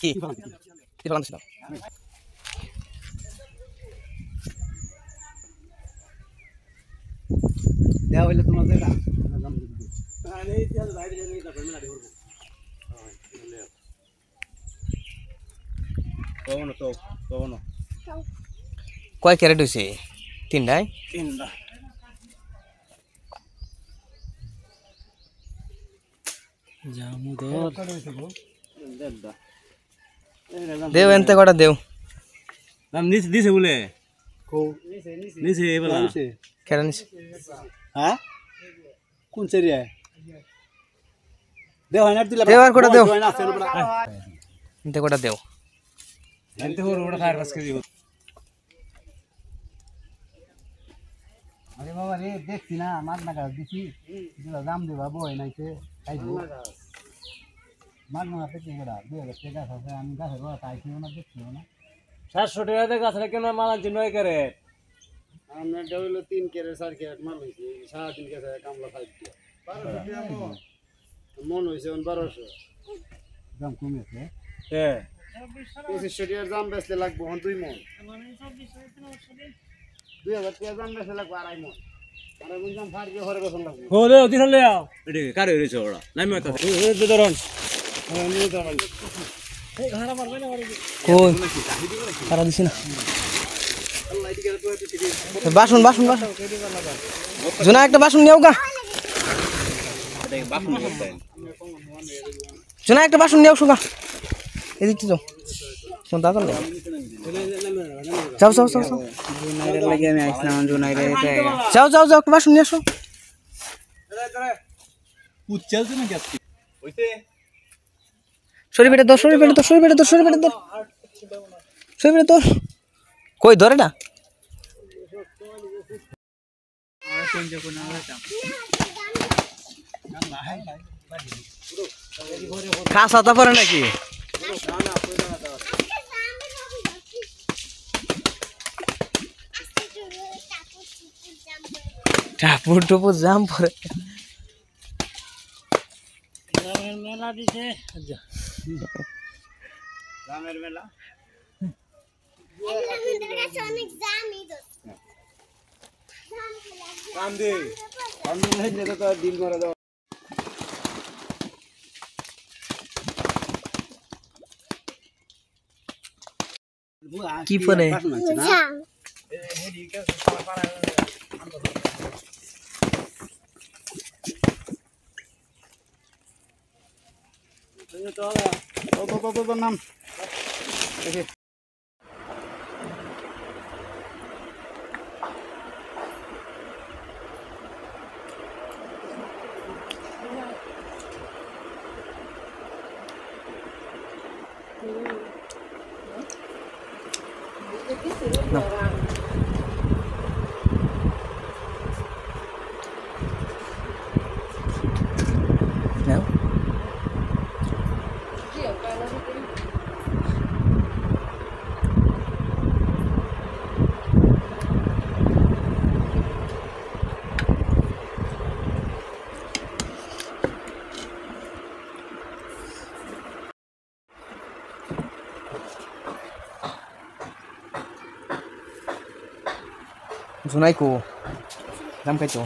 কি কি বানান ছিল দেওয়া হইলে তোমাদের কয় ক্যারেট হইছে তিনটায় দেও এনতে কটা দেও নাম দিছে বলে নিছে এবেলা কেন নিছে হ্যাঁ কোন সেরিয়া দেও হয় না দিলা দেও আর কটা দেও এনতে কটা দেও এনতে হর ওটা খায় 5 কেজি আরে বাবা রে দেখছি না মাছ না গাছ দিছি দিলা দাম দেবা বই নাইতে খাইবো মাছ না পেতে গড়া 2000 টাকা আছে আমি গাছের বড় তাইছি না দেখছি না 700 টাকা দিয়ে গাছটা কেন মাল আনছি 9 ক্যারেট আমরা ডবল 3 ক্যারেট 4 ক্যারেট মাল হইছে 3.5 কেজি কামলা খাই দিয়া 1200 টাকা মন হইছে 1200 দাম কমেছে হ্যাঁ 2500 টাকার দাম বেচলে লাগবে 2 মন 2000 টাকা দাম বেচলে লাগবে 2.5 মন আরে বুঝলাম ফাড় দিয়ে ঘরে বসন লাগবে ও লে দিন লে আও এডি কারে হইছে ওড়া নামি তো ধরন নিয়ে ধরন এই ঘাড়া মারবে না মারবে কই সারা দিছি না বাসন বাসন বাসন জোনা একটা বাসন নিও গা জোনা একটা বাসন নিও সুগা এদিকে যাও কোন দাদা যাও যাও যাও জোনাইরে লাগি আমি আইছিলাম জোনাইরে যাও যাও যাও একটা বাসন নিয়ে আসো উচ্চালছে না গ্যাস হইছে সরি বেটা দর সরি বেটা দর সরি বেটা দর সরি বেটা দর সরি বেটা দর কই ধরে না খাসা তা পরে নাকি টাপুর টুপুর জাম পরে মেলা দিছে রামের মেলা কান্দে কান্দে নাই যেটা তো দিল মারা দাও কি পরে তো নাম No. No. Sunai ko. Ram kai to.